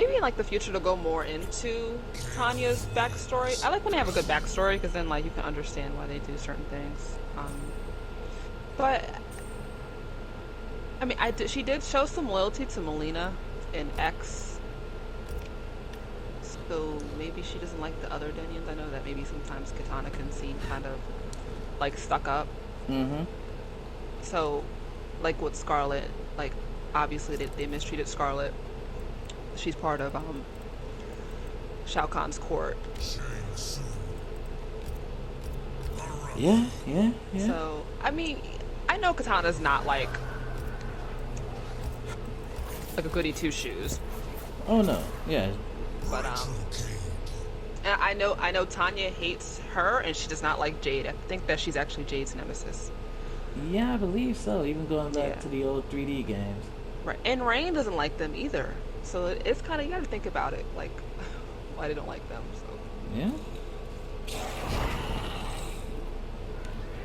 maybe in like the future to go more into Tanya's backstory. I like when they have a good backstory because then like you can understand why they do certain things. But I mean, she did show some loyalty to Melina in X, so maybe she doesn't like the other Denians. I know that maybe sometimes Katana can seem kind of like stuck up. Mm-hmm. So, like with Scarlet, like obviously they mistreated Scarlet. She's part of Shao Kahn's court. Yeah. So, I mean, I know Katana's not like a goody two shoes. Oh no, yeah. But and I know Tanya hates her and she does not like Jade. I think that she's actually Jade's nemesis. Yeah, I believe so. Even going back to the old 3D games. Right, and Rain doesn't like them either. So it's kind of, you got to think about it, like why they don't like them. So yeah.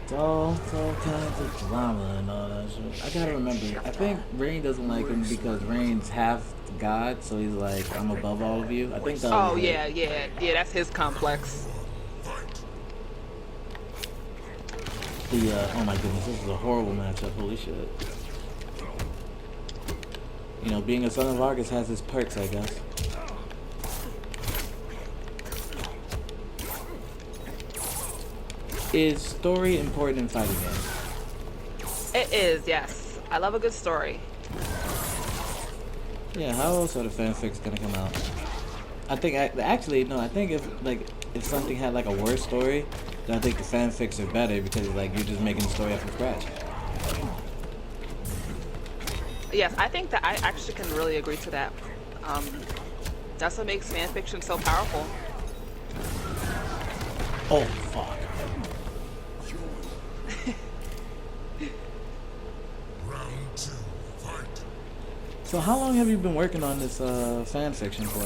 It's all kinds of drama and all that shit. I gotta remember, I think Rain doesn't like him because Rain's half God, so he's like, I'm above all of you. I think that was yeah, that's his complex. Oh my goodness, this is a horrible matchup, holy shit. You know, being a son of August has its perks, I guess. Is story important in fighting games? It is, yes. I love a good story. Yeah, how else are the fanfics gonna come out? I think, actually, no, I think if something had like a worse story, then I think the fanfics are better because like you're just making the story up from scratch. Yes, I think that I actually can really agree to that. That's what makes fanfiction so powerful. Oh, fuck. So how long have you been working on this fanfiction for?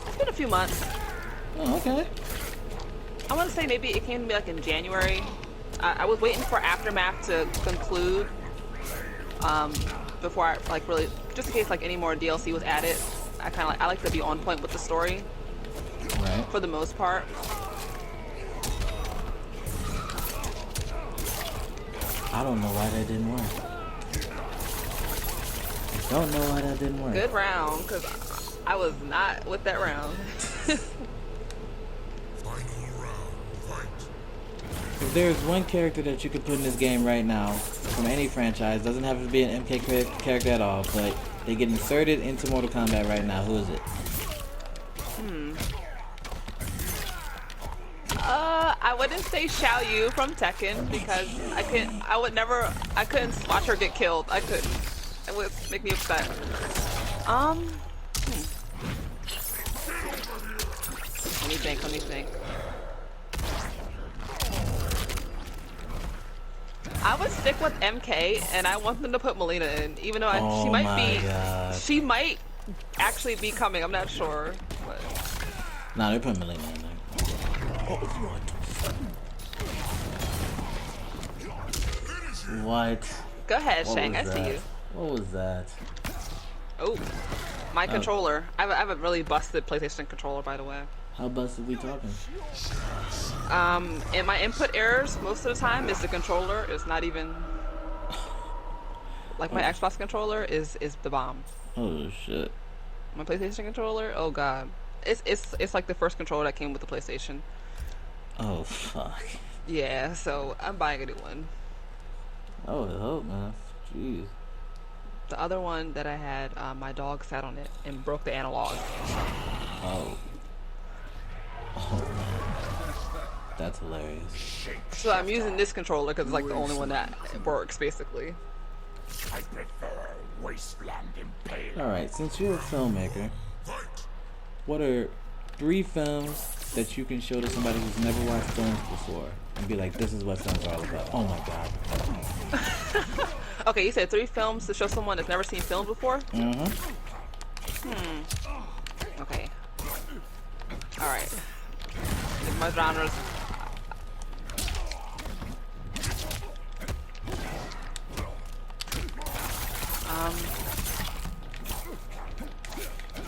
It's been a few months. Oh, okay. I want to say maybe it came to me like in January. I was waiting for Aftermath to conclude before I like really, just in case like any more DLC was added. I like to be on point with the story. Right. For the most part. I don't know why that didn't work. Don't know why that didn't work. Good round, because I was not with that round. If there's one character that you could put in this game right now, from any franchise, doesn't have to be an MK character at all, but they get inserted into Mortal Kombat right now, who is it? I wouldn't say Xiao Yu from Tekken, because I couldn't watch her get killed. I couldn't. It would make me upset. Let me think. I would stick with MK, and I want them to put Melina in, even though she might actually be coming. I'm not sure. But... Nah, they put Melina in there. What? Go ahead, Shang. I see you. What was that? Oh, my controller. I have a really busted PlayStation controller, by the way. How busted we talking? And my input errors most of the time is the controller. It's not even like my Xbox controller is the bomb. Oh shit. My PlayStation controller. Oh god. It's like the first controller that came with the PlayStation. Oh fuck. Yeah. So I'm buying a new one. Oh, I hope, man. Jeez. The other one that I had, my dog sat on it and broke the analog. Oh. Oh, man. That's hilarious. So I'm using this controller because it's like the only one that works, basically. I prefer Wasteland Impale. Alright, since you're a filmmaker, what are 3 films that you can show to somebody who's never watched films before and be like, this is what films are all about? Oh my god. Okay, you said 3 films to show someone that's never seen films before? Okay. Alright. My genres.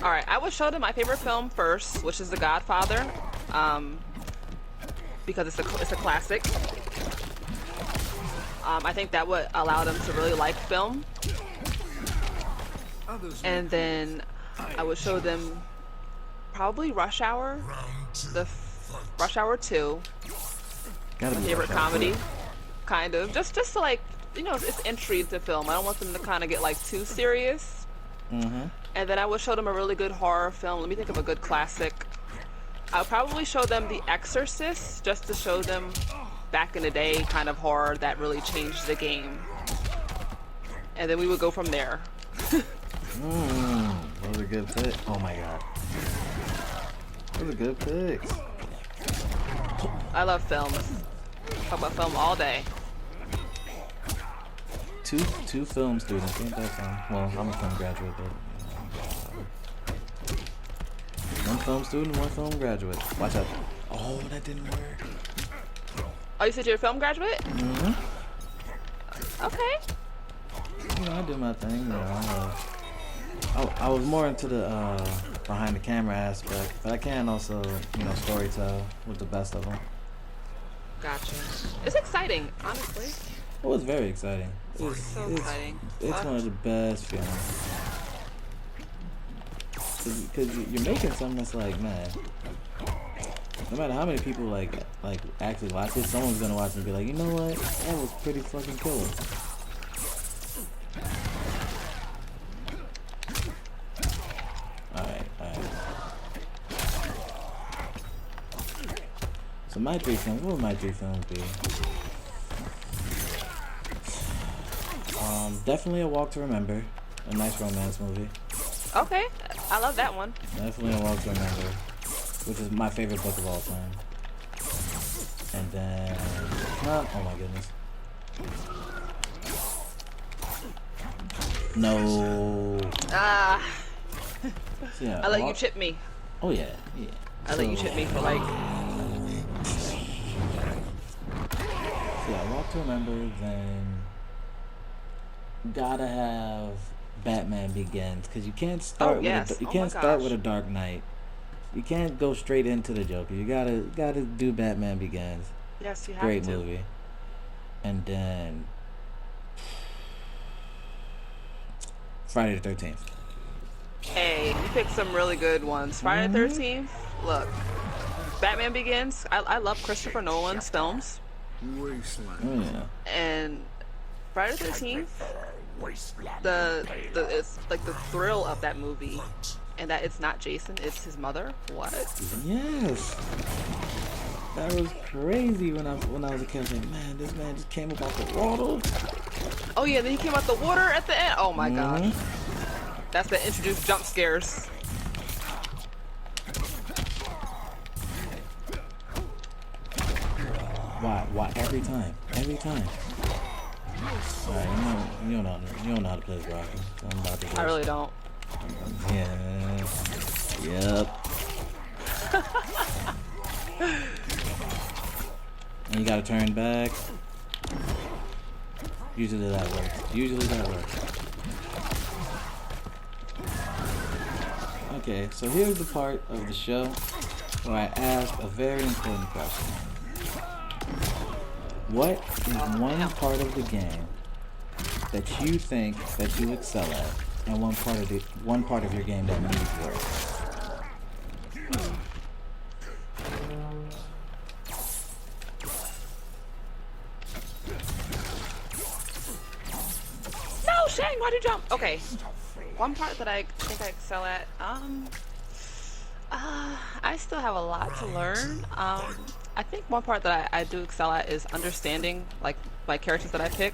All right, I would show them my favorite film first, which is The Godfather, because it's a classic. I think that would allow them to really like film. And then I would show them probably Rush Hour, Rush Hour 2, Gotta my be favorite Rush Hour comedy, too. kind of. Just to like, you know, it's entry to film. I don't want them to kind of get like too serious. Mm-hmm. And then I would show them a really good horror film. Let me think of a good classic. I'll probably show them The Exorcist, just to show them back in the day kind of horror that really changed the game. And then we would go from there. Those are good picks. Oh my god. Those are good picks. I love films. Talk about film all day. Two film students. Ain't that fun? Well, I'm a film graduate, but one film student, one film graduate. Watch out. Oh, that didn't work. Oh, you said you're a film graduate? Mm-hmm. Okay. You know, I do my thing. You know, I was more into the behind the camera aspect, but I can also, you know, storytell with the best of them. Gotcha. It's exciting, honestly. It was very exciting. So exciting. It's one of the best feelings. Because you're making something that's like, man, no matter how many people like actually watch it, someone's gonna watch it and be like, you know what, that was pretty fucking killer. Alright. So my three films, what would my three films be? Definitely A Walk to Remember, a nice romance movie. Okay, I love that one. Definitely A Walk to Remember, which is my favorite book of all time. And then, oh my goodness. No. Ah, So yeah, I let you chip me. Oh yeah. I let you chip me for like. So yeah, Walk to Remember, then gotta have Batman Begins, because you can't start with you can't start with a Dark Knight. You can't go straight into the Joker. You gotta do Batman Begins. Yes, you have Great to. movie. And then Friday the 13th. Hey, you picked some really good ones. Friday the 13th. Look, Batman Begins. I love Christopher Nolan's films. Wasteland. Oh yeah. And Friday the 13th. Wasteland. It's like the thrill of that movie, and that it's not Jason, it's his mother. What? Yes. That was crazy when I was a kid. I was like, man, this man just came up out the water. Oh yeah, then he came out the water at the end. Oh my god. That's the introduced jump scares. Why? Every time. Alright, you don't know how to play this rocket. So I'm about to I really don't. Yeah. Yep. And you gotta turn back. Usually that works. Okay, so here's the part of the show where I ask a very important question. What is one part of the game that you think that you excel at, and one part of your game that needs work? No, Shane, why'd you jump? Okay. One part that I think I excel at, I still have a lot to learn. I think one part that I do excel at is understanding, like, my characters that I pick.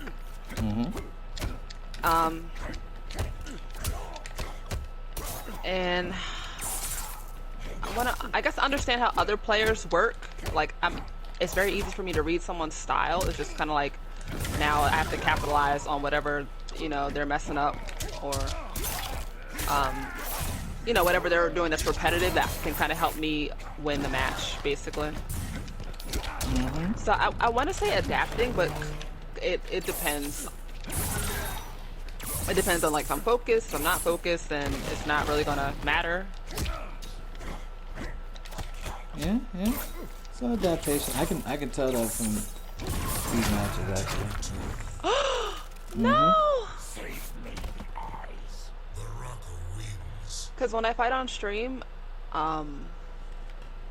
And I guess understand how other players work. Like, it's very easy for me to read someone's style. It's just kind of like, now I have to capitalize on whatever, you know, they're messing up, or you know, whatever they're doing that's repetitive that can kind of help me win the match, basically. So I want to say adapting, but it depends. It depends on like if I'm focused, if I'm not focused, then it's not really gonna matter. Yeah, yeah. So adaptation. I can tell that from these matches actually. No! Save me, eyes. Because when I fight on stream,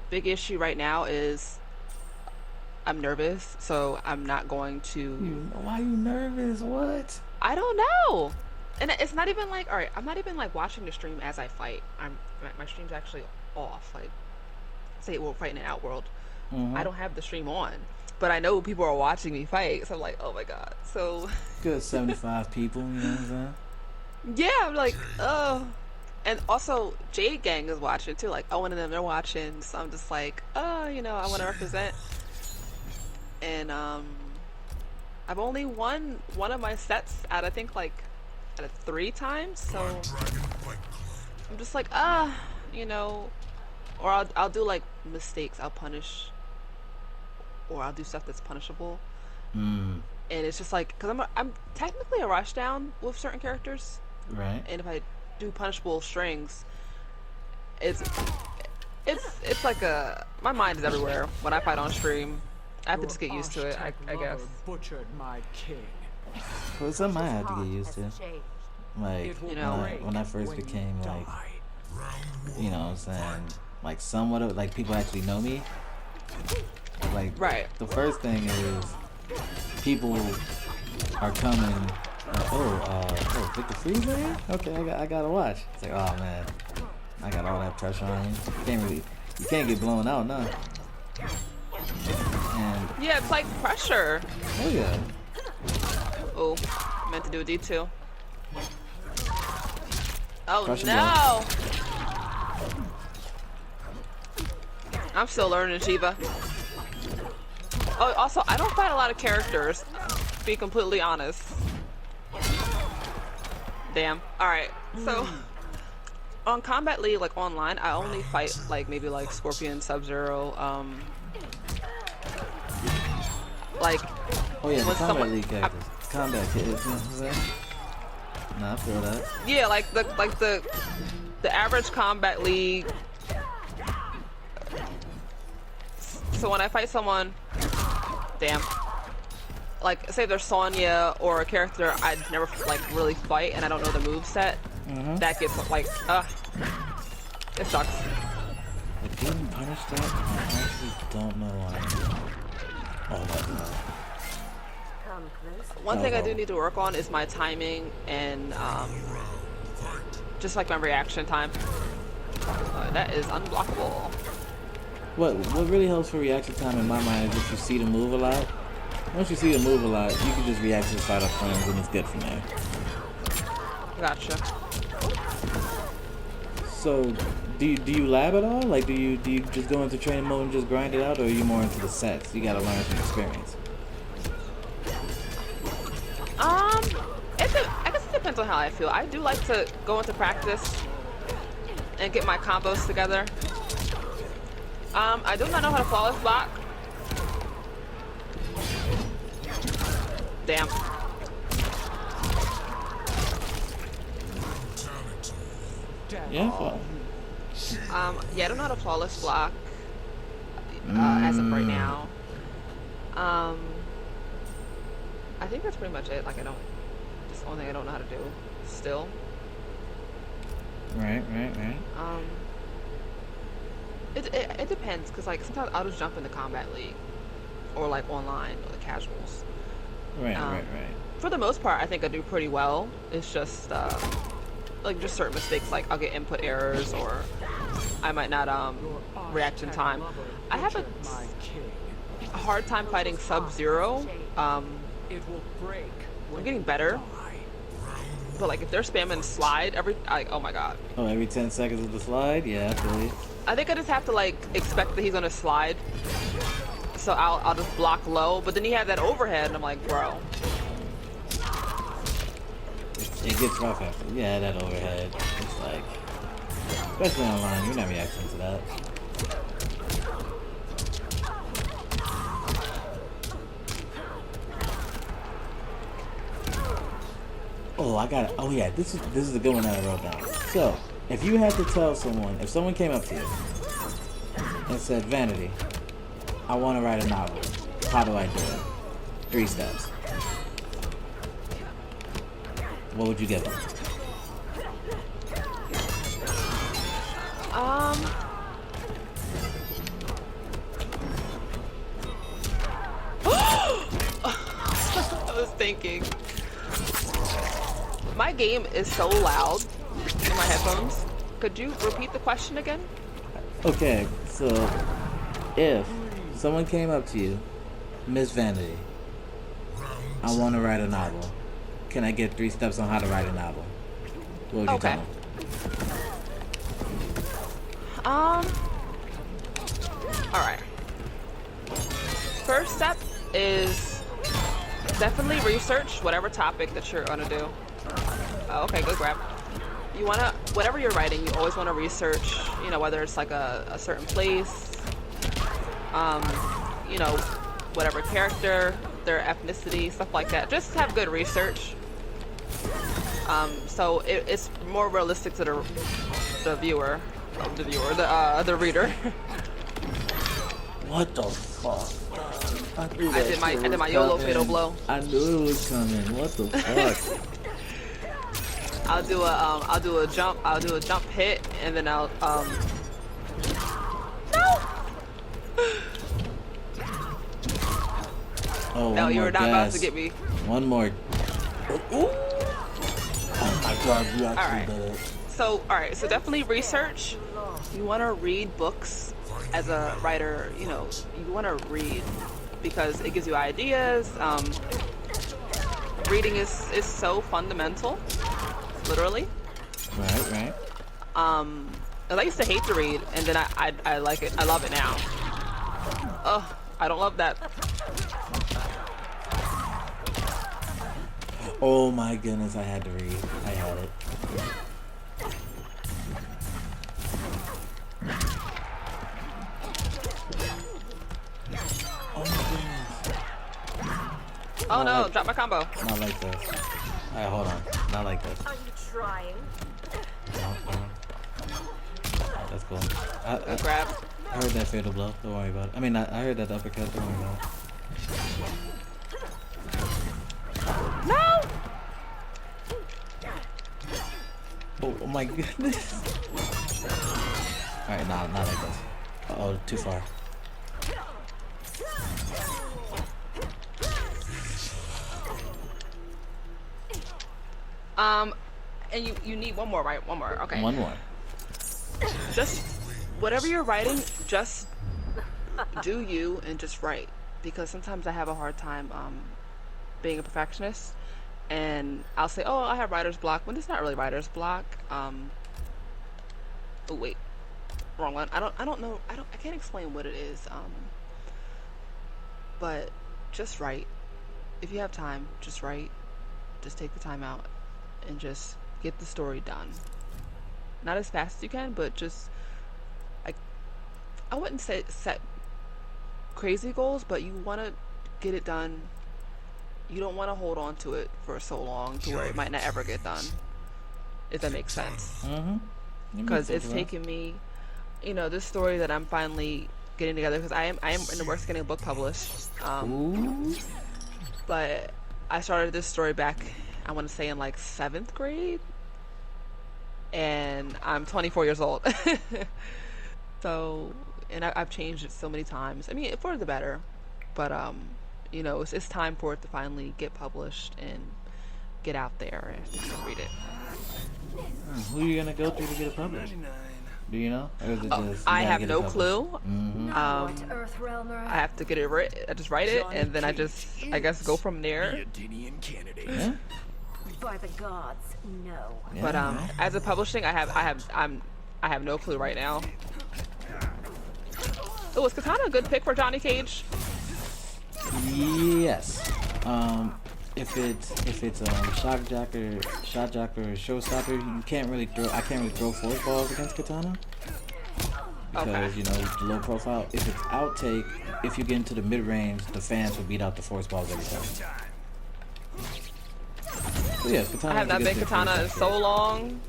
big issue right now is I'm nervous, so I'm not going to. Why are you nervous? What? I don't know. And it's not even like, all right, I'm not even like watching the stream as I fight. My stream's actually off. Like, say we're fighting in Outworld. I don't have the stream on, but I know people are watching me fight. So I'm like, oh my god. So Good 75 people. You know what I'm saying? yeah, I'm like, oh. And also, Jade Gang is watching too. Like, Owen and them, they're watching. So I'm just like, oh, you know, I want to represent. And I've only won one of my sets out, I think, like, out of 3 times. So I'm just like, you know, or I'll do like mistakes. I'll punish, or I'll do stuff that's punishable. And it's just like, because I'm technically a rushdown with certain characters. Right. And if I do punishable strings, it's like my mind is everywhere when I fight on stream. I have to just get used to it, I guess. Butchered my king. Well, it's something I had to get used to. Like, You know, when I first became like, you know what I'm saying, like somewhat of, like people actually know me. Like, Right. the first thing is people are coming. Oh, Victor Freeze there? Okay, I gotta watch. It's like, oh man, I got all that pressure on me. You can't get blown out, no. And Yeah, it's like pressure. oh yeah, Oh, meant to do a D2. Oh Pressure no! I'm still learning Shiva. Oh, also, I don't fight a lot of characters, to be completely honest. Damn. Alright, so on Combat League, like online, I only fight like maybe like Scorpion, Sub-Zero, like oh yeah, the when combat someone- league characters, combat kids. You know what I'm saying? Nah, I feel that. yeah, like the average Combat League. So when I fight someone, damn, like say there's Sonya or a character I'd never like really fight and I don't know the move set, that gets like, it sucks. Like getting punished that, I actually don't know why. Oh my god. One thing I do need to work on is my timing and just like my reaction time. That is unblockable. What really helps for reaction time in my mind is if you see the move a lot. Once you see the move a lot, you can just react to the side of frames and it's good from there. Gotcha. So, do you lab at all? Like, do you just go into training mode and just grind it out, or are you more into the sets? You gotta learn from experience. I guess it depends on how I feel. I do like to go into practice and get my combos together. I do not know how to flawless block. Damn. Yeah. Well, Yeah, I don't know how to flawless block as of right now. I think that's pretty much it. Like, that's the only thing I don't know how to do still. right. It depends, because like sometimes I'll just jump into Combat League or like online or the casuals. Right. For the most part, I think I do pretty well. It's just like just certain mistakes, like I'll get input errors or I might not react in time. I have a hard time fighting Sub-Zero. It will break. I'm getting better, but like if they're spamming slide oh my god. Oh, every 10 seconds of the slide? Yeah, I feel you. I think I just have to like expect that he's gonna slide, so I'll just block low. But then he had that overhead, and I'm like, bro. It gets rough after. Yeah, that overhead. It's like, especially online, you're not reacting to that. Oh, Oh, I got it. Oh yeah, this is a good one that I wrote down. So, if you had to tell someone, if someone came up to you and said, Vanity, I want to write a novel. How do I do it? 3 steps. What would you give them? I was thinking. My game is so loud in my headphones. Could you repeat the question again? Okay, so if someone came up to you, Miss Vanity, I want to write a novel. Can I get 3 steps on how to write a novel? What would you tell them? Alright. First step is definitely research whatever topic that you're gonna do. Oh, okay, good grab. You wanna, whatever you're writing, you always wanna research, you know, whether it's like a certain place, you know, whatever character, their ethnicity, stuff like that. Just have good research. So it's more realistic to the viewer, the reader. What the fuck? I did my YOLO fatal blow. I knew it was coming. What the fuck? I'll do a jump hit, and then I'll no. Oh, No, you were not about to guess. get me. One more. Ooh. Oh my god, you actually did it. So, alright, so definitely research. You want to read books as a writer, you know, you want to read because it gives you ideas. Reading is so fundamental, literally. Right. I used to hate to read, and then I like it. I love it now. Oh, I don't love that. Oh my goodness, I had to read. I had it. Oh my goodness. Oh no, drop my combo. Not like this. Alright, hold on. Not like this. Are you trying? No. That's cool. Good grab. I heard that fatal blow. Don't worry about it. I mean, I heard that uppercut. Don't worry about it. No! Oh my goodness. Alright, nah, not like this. Uh-oh, too far. And you need one more, right? One more, okay. One more. Just, whatever you're writing, just do you and just write. Because sometimes I have a hard time, being a perfectionist. And I'll say, oh, I have writer's block, when it's not really writer's block. Oh wait, wrong one. I can't explain what it is. But just write. If you have time, just write. Just take the time out and just get the story done. Not as fast as you can, but just, I wouldn't say set crazy goals, but you want to get it done. You don't want to hold on to it for so long to where it might not ever get done, if that makes sense. Because it's taken me, you know, this story that I'm finally getting together, because I am in the works of getting a book published. But I started this story back, I want to say in like 7th grade, and I'm 24 years old. So, and I've changed it so many times. I mean, for the better, but you know, it's time for it to finally get published and get out there and read it. Who are you gonna go through to get it published? Do you know? Or is it just, I have no clue. Now what, Earthrealmer? I have to get it written. I just write it, and then I guess go from there. Yeah? By the gods, no. Yeah, But right. as a publishing, I have no clue right now. Oh, is Katana a good pick for Johnny Cage? Yes. If it's shot jocker or showstopper, you can't really throw. I can't really throw force balls against Katana because Okay. you know the low profile. If it's outtake, if you get into the mid range, the fans will beat out the force balls every time. But yes, I katana. have is a not good been pick for katana in yourself, so right? long,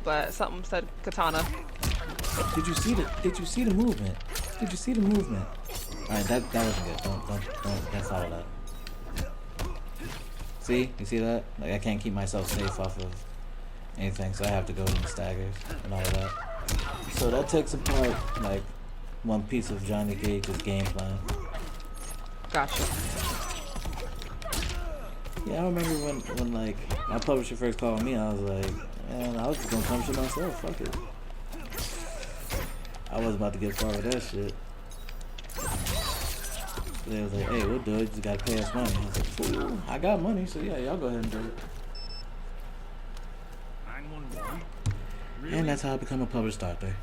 but something said katana. Did you see the? Did you see the movement? Did you see the movement? All right, that wasn't good. Don't follow that. See, you see that? Like I can't keep myself safe off of anything, so I have to go in the staggers and all of that. So that takes apart like one piece of Johnny Cage's game plan. Gotcha. Yeah, I remember when like my publisher first called me, I was like, man, I was just gonna publish it myself. Fuck it. I wasn't about to get far with that shit. They was like, hey, we'll do it. You just gotta pay us money. I was like, cool. I got money, so yeah, y'all go ahead and do it. 911. And that's how I become a published author.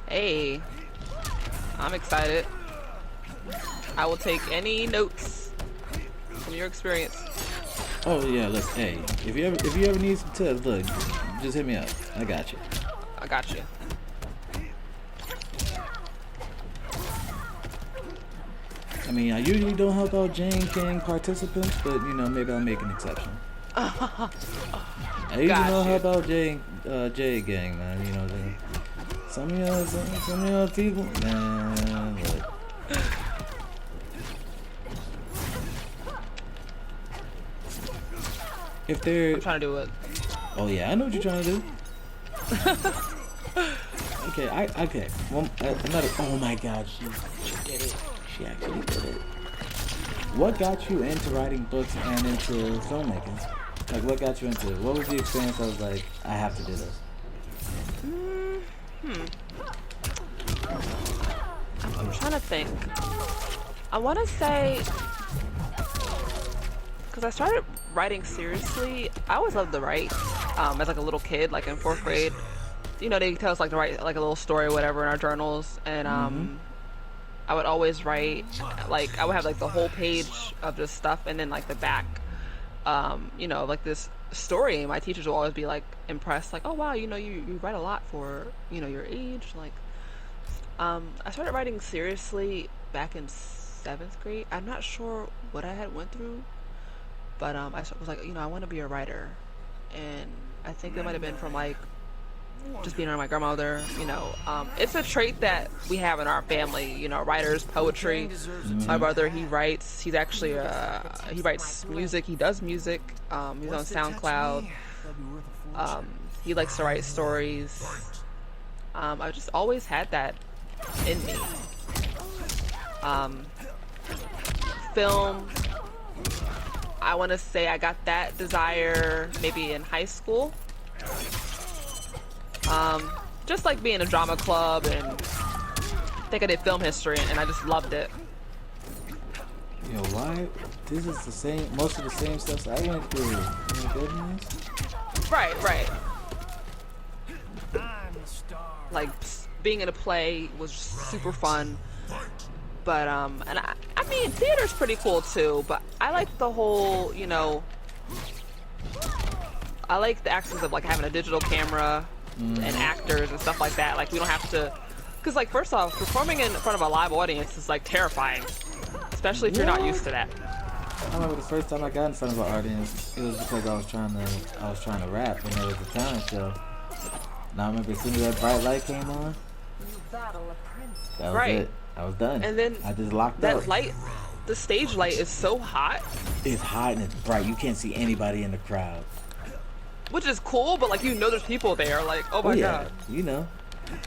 Hey, I'm excited. I will take any notes from your experience. Oh yeah, look, hey, if you ever need some tips, look, just hit me up. I got you. I got you. I mean, I usually don't help out Jane King participants, but you know, maybe I'll make an exception. I usually don't help out Jay Gang, man. You know, some of y'all people, man. Look. If they're, I'm trying to do it. oh yeah, I know what you're trying to do. Okay. Well, another. Oh my God, she did it. She actually did it. What got you into writing books and into filmmaking? Like, what got you into it? What was the experience that was like, I have to do this? I'm trying to think. I want to say, because I started writing seriously, I always loved to write. As like a little kid, like in 4th grade, you know, they tell us like to write like a little story or whatever in our journals, and I would always write, like I would have like the whole page of just stuff, and then like the back, you know, like this story. My teachers will always be like impressed, like, oh wow, you know, you write a lot for, you know, your age. Like, I started writing seriously back in 7th grade. I'm not sure what I had went through, but I was like, you know, I want to be a writer, and I think that might have been from like just being around my grandmother. You know, it's a trait that we have in our family, you know, writers, poetry. My brother, he writes. He's actually he writes music. He does music. He's on SoundCloud. He likes to write stories. I just always had that in me. Film, I want to say I got that desire maybe in high school. Just like being in a drama club, and I think I did film history, and I just loved it. Yo, why? This is the same, most of the same stuff I went through. My goodness. Right. I'm a star. Like being in a play was super fun, but and I mean theater's pretty cool too. But I like the whole, you know, I like the access of like having a digital camera and actors and stuff like that. Like we don't have to, because like first off, performing in front of a live audience is like terrifying, especially if you're not used to that. I remember the first time I got in front of an audience, it was because I was trying to rap when there was a talent show. And I remember as soon as that bright light came on, Battle of Prince. that was Right. it. I was done. And then I just locked that up. light, the stage light is so hot, It's hot and it's bright. You can't see anybody in the crowd. which is cool, but like you know there's people there, like oh my god. You know.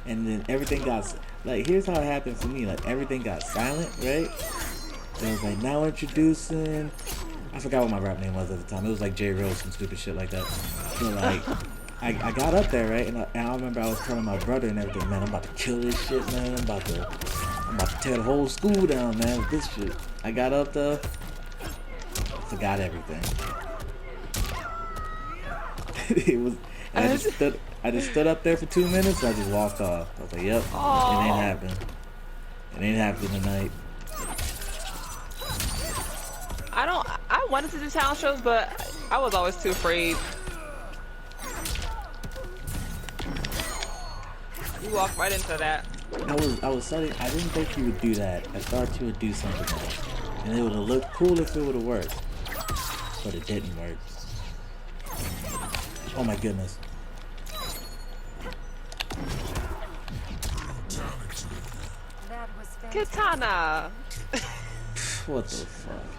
And then everything got like, here's how it happened for me. Like everything got silent, right? It was like, now introducing, I forgot what my rap name was at the time. It was like J Rose, some stupid shit like that. But like, I got up there, right? And I remember I was telling my brother and everything, man, I'm about to kill this shit, man. I'm about to tear the whole school down, man, with this shit. I got up there, forgot everything. It was, and I just stood up there for 2 minutes and I just walked off. I was like, yep, it ain't happening. It ain't happening tonight. I wanted to do talent shows, but I was always too afraid. You walked right into that. I was studying. I didn't think you would do that. I thought you would do something else, and it would have looked cool if it would have worked, but it didn't work. Oh my goodness. That was fantastic. Katana. What the fuck?